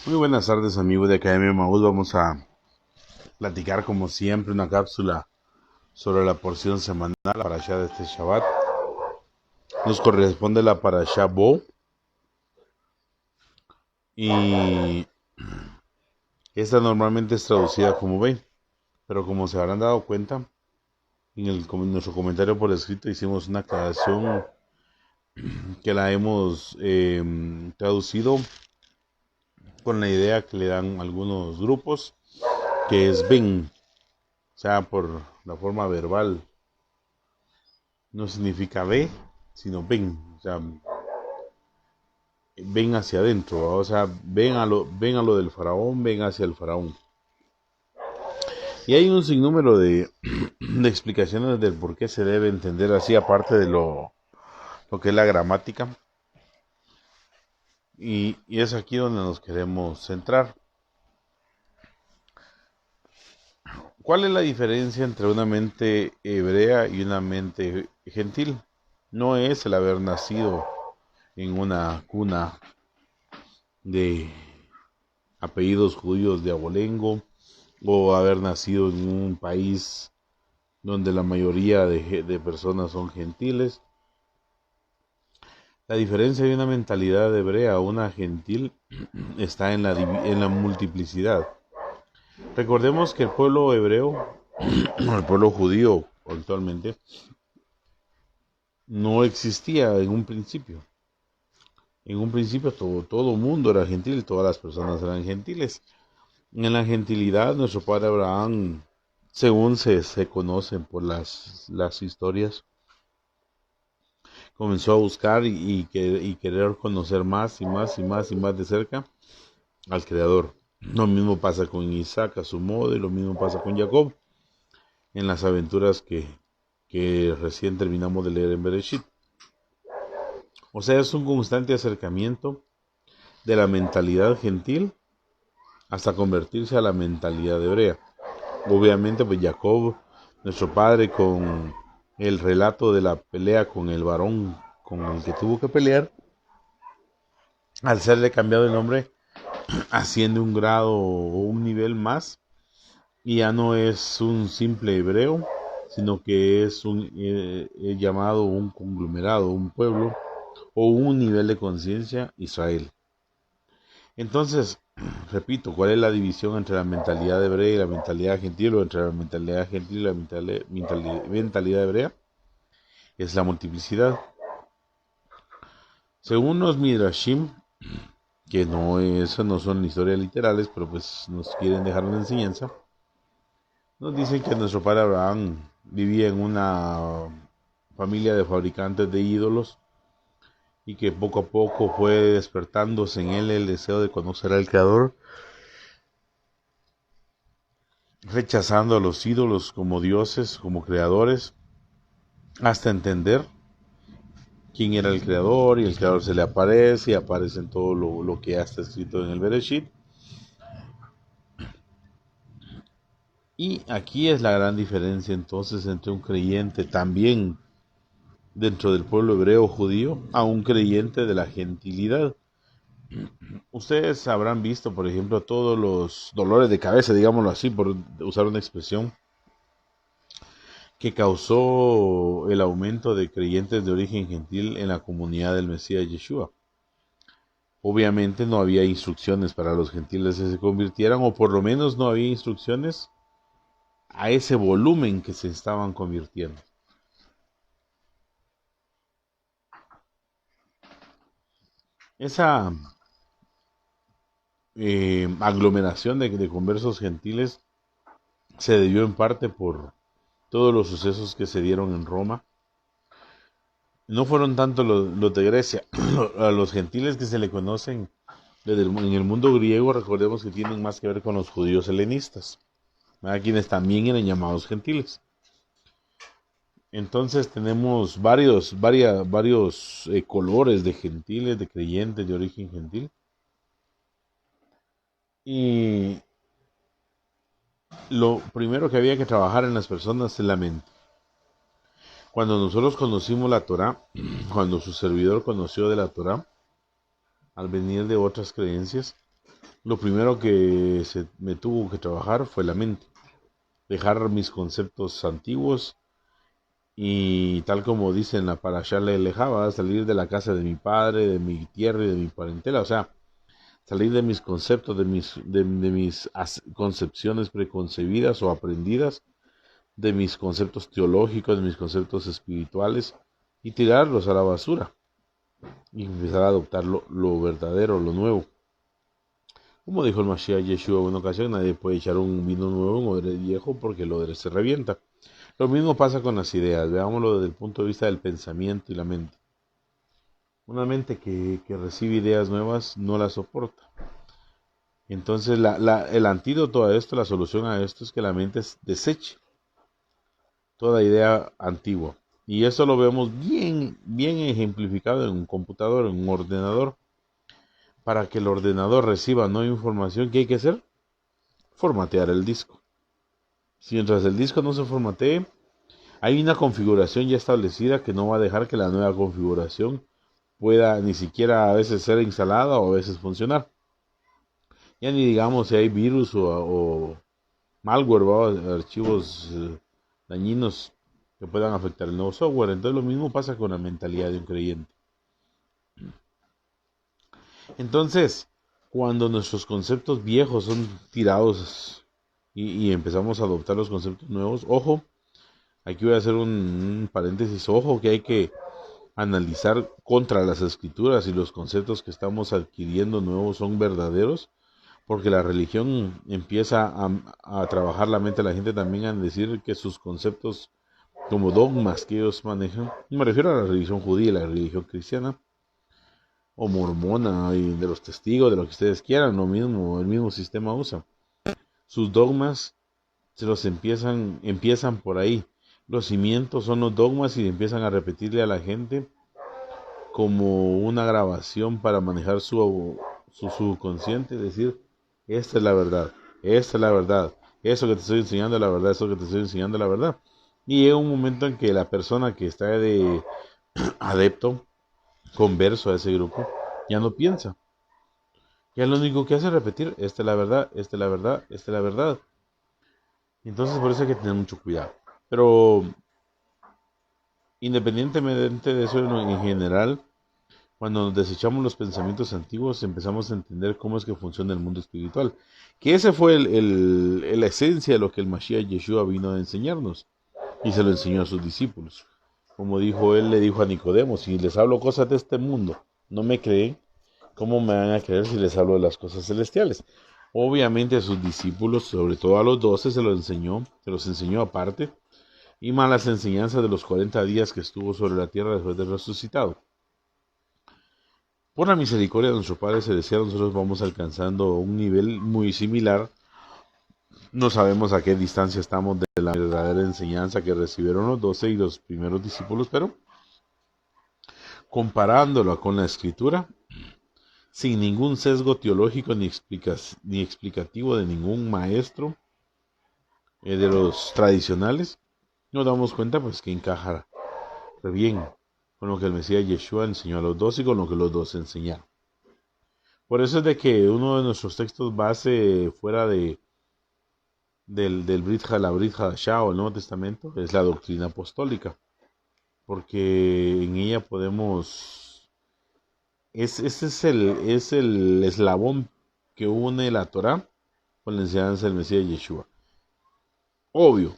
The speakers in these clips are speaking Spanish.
Muy buenas tardes, amigos de Academia Maús. Vamos a platicar, como siempre, una cápsula sobre la porción semanal, la parashá de este Shabbat. Nos corresponde la parashá Bo, y esta normalmente es traducida como Ve, pero como se habrán dado cuenta, en nuestro comentario por escrito hicimos una aclaración que la hemos traducido con la idea que le dan algunos grupos, que es Ven, o sea, por la forma verbal. No significa ve, sino ven. O sea, ven hacia adentro. ¿Va? O sea, ven a lo del faraón, ven hacia el faraón. Y hay un sinnúmero de explicaciones del por qué se debe entender así, aparte de lo que es la gramática. Y es aquí donde nos queremos centrar. ¿Cuál es la diferencia entre una mente hebrea y una mente gentil? No es el haber nacido en una cuna de apellidos judíos de abolengo, o haber nacido en un país donde la mayoría de personas son gentiles. La diferencia de una mentalidad hebrea a una gentil está en la multiplicidad. Recordemos que el pueblo hebreo, el pueblo judío actualmente, no existía en un principio. En un principio todo mundo era gentil, todas las personas eran gentiles. En la gentilidad, nuestro padre Abraham, según se conocen por las historias, comenzó a buscar y querer conocer más y más y más y más de cerca al Creador. Lo mismo pasa con Isaac a su modo, y lo mismo pasa con Jacob en las aventuras que recién terminamos de leer en Bereshit. O sea, es un constante acercamiento de la mentalidad gentil hasta convertirse a la mentalidad hebrea. Obviamente, pues Jacob, nuestro padre, con el relato de la pelea con el varón con el que tuvo que pelear, al serle cambiado el nombre, asciende un grado o un nivel más, y ya no es un simple hebreo, sino que es llamado un conglomerado, un pueblo o un nivel de conciencia, Israel. Entonces, repito, ¿cuál es la división entre la mentalidad hebrea y la mentalidad gentil, o entre la mentalidad gentil y la mentalidad hebrea? Es la multiplicidad. Según los Midrashim, que eso no son historias literales, pero pues nos quieren dejar una enseñanza, nos dicen que nuestro padre Abraham vivía en una familia de fabricantes de ídolos, y que poco a poco fue despertándose en él el deseo de conocer al Creador, rechazando a los ídolos como dioses, como creadores, hasta entender quién era el Creador, y el Creador se le aparece, y aparece en todo lo que ya está escrito en el Bereshit. Y aquí es la gran diferencia entonces entre un creyente también dentro del pueblo hebreo judío a un creyente de la gentilidad. Ustedes habrán visto, por ejemplo, todos los dolores de cabeza, digámoslo así, por usar una expresión, que causó el aumento de creyentes de origen gentil en la comunidad del Mesías Yeshua. Obviamente no había instrucciones para los gentiles que se convirtieran, o por lo menos no había instrucciones a ese volumen que se estaban convirtiendo. Esa aglomeración de conversos gentiles se debió en parte por todos los sucesos que se dieron en Roma. No fueron tanto los de Grecia, a los gentiles que se le conocen en el mundo griego. Recordemos que tienen más que ver con los judíos helenistas, ¿verdad? Quienes también eran llamados gentiles. Entonces tenemos varios colores de gentiles, de creyentes de origen gentil. Y lo primero que había que trabajar en las personas es la mente. Cuando nosotros conocimos la Torá, cuando su servidor conoció de la Torá, al venir de otras creencias, lo primero que me tuvo que trabajar fue la mente. Dejar mis conceptos antiguos y tal como dice en la Parashá Lejaba, salir de la casa de mi padre, de mi tierra y de mi parentela, o sea, salir de mis conceptos, de mis concepciones preconcebidas o aprendidas, de mis conceptos teológicos, de mis conceptos espirituales y tirarlos a la basura y empezar a adoptar lo verdadero, lo nuevo. Como dijo el Mashiach Yeshua en una ocasión, nadie puede echar un vino nuevo en odre viejo porque el odre se revienta. Lo mismo pasa con las ideas, veámoslo desde el punto de vista del pensamiento y la mente. Una mente que recibe ideas nuevas no las soporta. Entonces el antídoto a esto, la solución a esto es que la mente deseche toda idea antigua. Y eso lo vemos bien, bien ejemplificado en un computador, en un ordenador. Para que el ordenador reciba nueva información, ¿qué hay que hacer? Formatear el disco. Si mientras el disco no se formatee, hay una configuración ya establecida que no va a dejar que la nueva configuración pueda ni siquiera a veces ser instalada o a veces funcionar. Ya ni digamos si hay virus o malware, ¿va? Archivos dañinos que puedan afectar el nuevo software. Entonces lo mismo pasa con la mentalidad de un creyente. Entonces, cuando nuestros conceptos viejos son tirados y empezamos a adoptar los conceptos nuevos, ojo, aquí voy a hacer un paréntesis, ojo que hay que analizar contra las escrituras si los conceptos que estamos adquiriendo nuevos son verdaderos, porque la religión empieza a trabajar la mente de la gente también a decir que sus conceptos como dogmas que ellos manejan, me refiero a la religión judía y la religión cristiana, o mormona y de los testigos, de lo que ustedes quieran, lo mismo, el mismo sistema usa. Sus dogmas se los empiezan por ahí. Los cimientos son los dogmas y empiezan a repetirle a la gente como una grabación para manejar su subconsciente y decir, esta es la verdad, esta es la verdad, eso que te estoy enseñando es la verdad, eso que te estoy enseñando es la verdad. Y llega un momento en que la persona que está de adepto, converso a ese grupo, ya no piensa. Ya lo único que hace es repetir, esta es la verdad, esta es la verdad, esta es la verdad. Entonces por eso hay que tener mucho cuidado. Pero independientemente de eso en general, cuando nos desechamos los pensamientos antiguos, empezamos a entender cómo es que funciona el mundo espiritual. Que ese fue la esencia de lo que el Mashiach Yeshua vino a enseñarnos. Y se lo enseñó a sus discípulos. Como dijo él, le dijo a Nicodemo, si les hablo cosas de este mundo, no me creen, ¿cómo me van a creer si les hablo de las cosas celestiales? Obviamente a sus discípulos, sobre todo a los 12, se los enseñó aparte, y más las enseñanzas de los 40 días que estuvo sobre la tierra después de resucitado. Por la misericordia de nuestro Padre Celestial, nosotros vamos alcanzando un nivel muy similar. No sabemos a qué distancia estamos de la verdadera enseñanza que recibieron los 12 y los primeros discípulos, pero comparándolo con la escritura, sin ningún sesgo teológico ni explicativo de ningún maestro de los tradicionales, nos damos cuenta pues que encaja bien con lo que el Mesías Yeshua enseñó a los 12 y con lo que los 12 enseñaron. Por eso es de que uno de nuestros textos base fuera del la Brit Hadashah o el Nuevo Testamento es la doctrina apostólica, porque en ella podemos, ese es el eslabón que une la Torah con la enseñanza del Mesías Yeshua. Obvio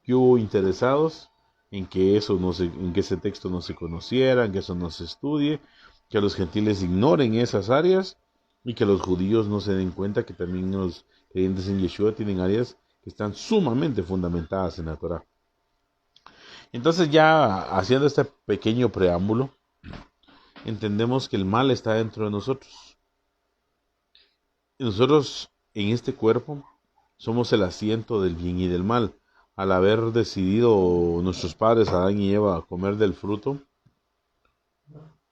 que hubo interesados en que en que ese texto no se conociera, en que eso no se estudie, que los gentiles ignoren esas áreas y que los judíos no se den cuenta que también los creyentes en Yeshua tienen áreas que están sumamente fundamentadas en la Torah. Entonces ya haciendo este pequeño preámbulo, entendemos que el mal está dentro de nosotros. Y nosotros en este cuerpo somos el asiento del bien y del mal. Al haber decidido nuestros padres, Adán y Eva, comer del fruto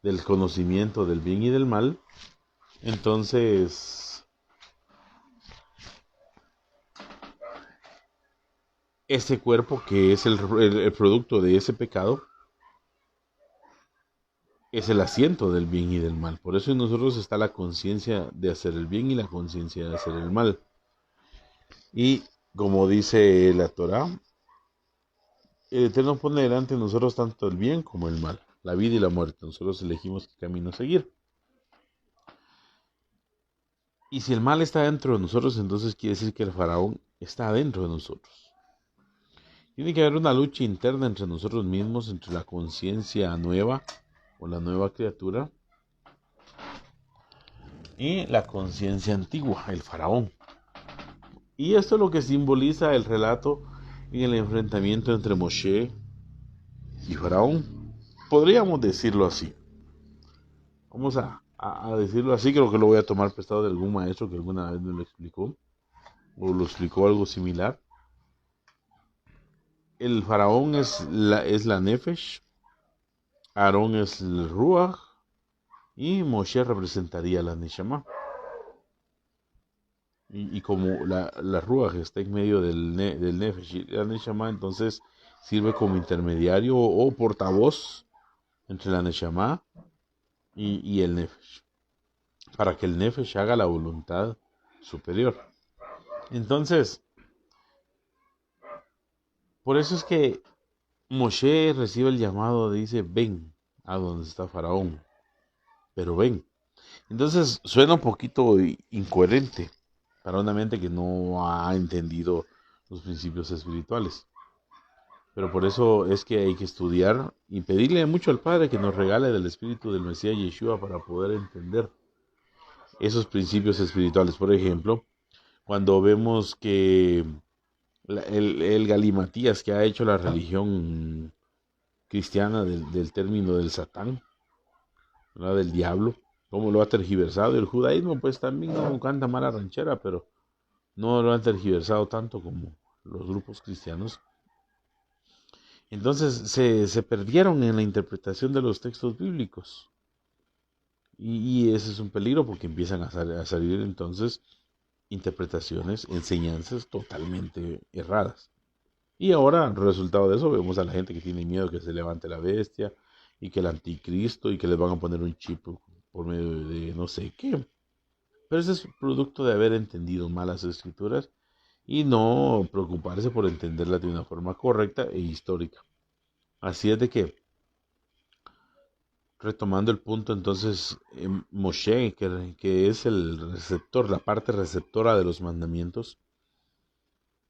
del conocimiento del bien y del mal, entonces ese cuerpo que es el producto de ese pecado, es el asiento del bien y del mal. Por eso en nosotros está la conciencia de hacer el bien y la conciencia de hacer el mal. Y como dice la Torá, el Eterno pone delante de nosotros tanto el bien como el mal, la vida y la muerte. Nosotros elegimos qué camino seguir. Y si el mal está dentro de nosotros, entonces quiere decir que el faraón está dentro de nosotros. Tiene que haber una lucha interna entre nosotros mismos, entre la conciencia nueva o la nueva criatura y la conciencia antigua, el faraón. Y esto es lo que simboliza el relato en el enfrentamiento entre Moshe y Faraón. Podríamos decirlo así. Vamos a decirlo así, creo que lo voy a tomar prestado de algún maestro que alguna vez me lo explicó, o lo explicó algo similar. El Faraón es la Nefesh, Aarón es el Ruach, y Moshe representaría la Neshama. Y como la Ruach está en medio del Nefesh y la Neshama, entonces sirve como intermediario o portavoz entre la Neshama y el Nefesh, para que el Nefesh haga la voluntad superior. Entonces, por eso es que Moshe recibe el llamado, dice, ven a donde está Faraón, pero ven. Entonces suena un poquito incoherente para una mente que no ha entendido los principios espirituales. Pero por eso es que hay que estudiar y pedirle mucho al Padre que nos regale del Espíritu del Mesías Yeshua para poder entender esos principios espirituales. Por ejemplo, cuando vemos que el galimatías que ha hecho la religión cristiana del término del Satán, ¿verdad? Del diablo, cómo lo ha tergiversado. El judaísmo pues también no canta mala ranchera, pero no lo han tergiversado tanto como los grupos cristianos. Entonces se perdieron en la interpretación de los textos bíblicos. Y ese es un peligro porque empiezan a salir entonces interpretaciones, enseñanzas totalmente erradas. Y ahora, resultado de eso, vemos a la gente que tiene miedo que se levante la bestia y que el anticristo y que les van a poner un chip por medio de no sé qué. Pero ese es producto de haber entendido mal las escrituras y no preocuparse por entenderlas de una forma correcta e histórica. Así es de que, retomando el punto, entonces, Moshe, que es el receptor, la parte receptora de los mandamientos,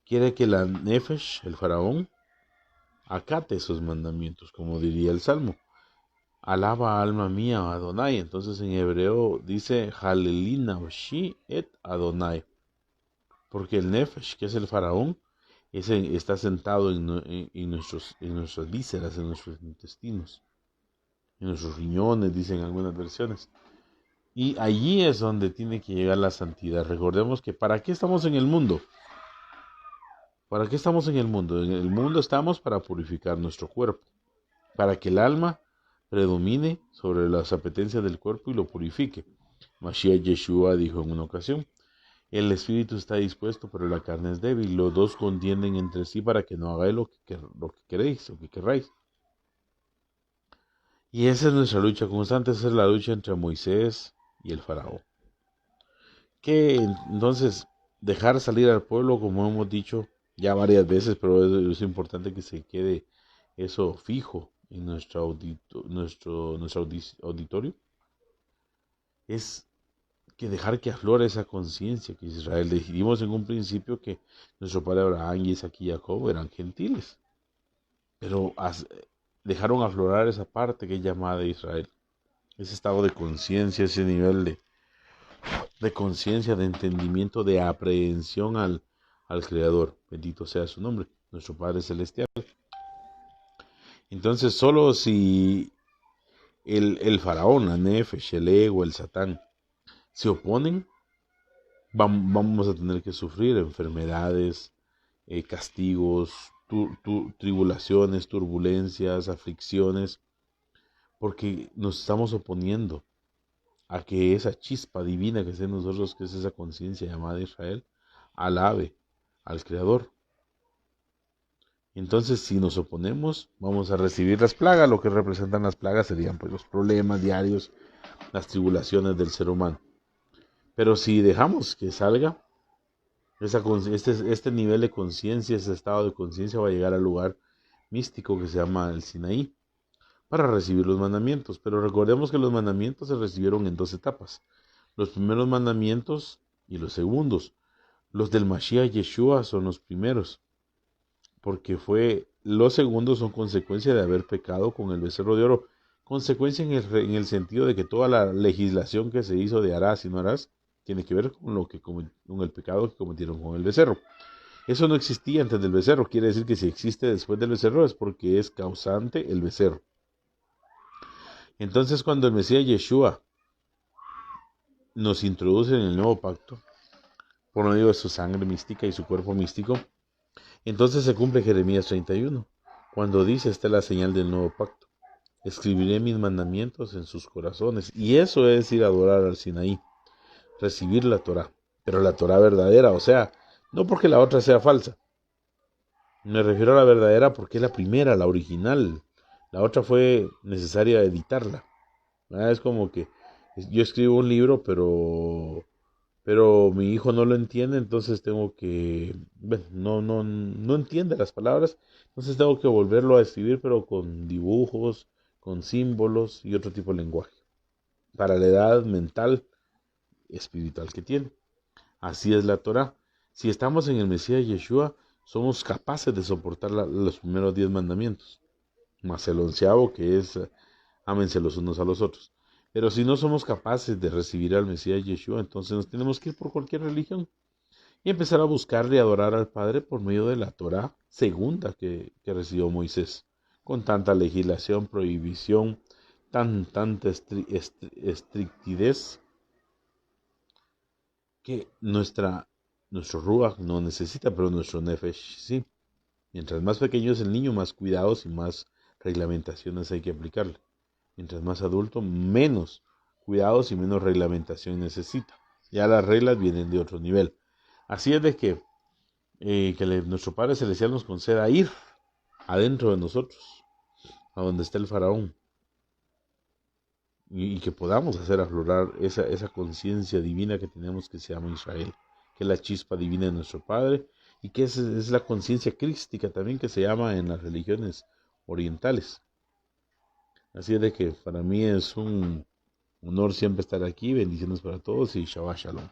quiere que la Nefesh, el faraón, acate esos mandamientos, como diría el Salmo. Alaba alma mía a Adonai. Entonces en hebreo dice Halelina Oshi et Adonai. Porque el Nefesh, que es el faraón, está sentado en nuestras vísceras, en nuestros intestinos, en nuestros riñones, dicen algunas versiones. Y allí es donde tiene que llegar la santidad. Recordemos que ¿para qué estamos en el mundo? ¿Para qué estamos en el mundo? En el mundo estamos para purificar nuestro cuerpo, para que el alma predomine sobre las apetencias del cuerpo y lo purifique. Mashiach Yeshua dijo en una ocasión, el espíritu está dispuesto, pero la carne es débil. Los dos contienden entre sí para que no hagáis lo que queréis o que querráis. Y esa es nuestra lucha constante, esa es la lucha entre Moisés y el faraón. Que entonces dejar salir al pueblo, como hemos dicho ya varias veces, pero es importante que se quede eso fijo en nuestro auditorio, es que dejar que aflore esa conciencia que Israel. Dijimos en un principio que nuestro padre Abraham, Isaac y Jacob eran gentiles, pero dejaron aflorar esa parte que es llamada Israel, ese estado de conciencia, ese nivel de conciencia, de entendimiento, de aprehensión al Creador. Bendito sea su nombre, nuestro Padre Celestial. Entonces, solo si el faraón, la Nefesh, el ego, el Satán, se oponen, vamos a tener que sufrir enfermedades, castigos, tribulaciones, turbulencias, aflicciones, porque nos estamos oponiendo a que esa chispa divina que es en nosotros, que es esa conciencia llamada Israel, alabe al Creador. Entonces, si nos oponemos, vamos a recibir las plagas. Lo que representan las plagas serían pues los problemas diarios, las tribulaciones del ser humano. Pero si dejamos que salga, este nivel de conciencia, ese estado de conciencia va a llegar al lugar místico que se llama el Sinaí para recibir los mandamientos. Pero recordemos que los mandamientos se recibieron en dos etapas. Los primeros mandamientos y los segundos. Los del Mashiach Yeshua son los primeros, porque los segundos son consecuencia de haber pecado con el becerro de oro. Consecuencia en el sentido de que toda la legislación que se hizo de harás y no harás tiene que ver con el pecado que cometieron con el becerro. Eso no existía antes del becerro, quiere decir que si existe después del becerro es porque es causante el becerro. Entonces cuando el Mesías Yeshua nos introduce en el nuevo pacto, por medio de su sangre mística y su cuerpo místico, entonces se cumple Jeremías 31, cuando dice: esta es la señal del nuevo pacto. Escribiré mis mandamientos en sus corazones. Y eso es ir a adorar al Sinaí, recibir la Torah, pero la Torah verdadera, o sea, no porque la otra sea falsa. Me refiero a la verdadera porque es la primera, la original. La otra fue necesaria editarla. Es como que yo escribo un libro, pero mi hijo no lo entiende, entonces tengo que, bueno, no entiende las palabras, entonces tengo que volverlo a escribir, pero con dibujos, con símbolos y otro tipo de lenguaje, para la edad mental, espiritual que tiene. Así es la Torah. Si estamos en el Mesías Yeshua, somos capaces de soportar los primeros 10 mandamientos, más el 11º, que es ámense los unos a los otros. Pero si no somos capaces de recibir al Mesías Yeshua, entonces nos tenemos que ir por cualquier religión y empezar a buscarle y adorar al Padre por medio de la Torah segunda que recibió Moisés, con tanta legislación, prohibición, tanta estrictidez que nuestro Ruach no necesita, pero nuestro Nefesh sí. Mientras más pequeño es el niño, más cuidados y más reglamentaciones hay que aplicarle. Mientras más adulto, menos cuidados y menos reglamentación necesita. Ya las reglas vienen de otro nivel. Así es de que nuestro Padre Celestial nos conceda ir adentro de nosotros, a donde está el faraón, y que podamos hacer aflorar esa conciencia divina que tenemos, que se llama Israel, que es la chispa divina de nuestro Padre, y que es la conciencia crística también, que se llama en las religiones orientales. Así es de que para mí es un honor siempre estar aquí. Bendiciones para todos y Shabbat Shalom.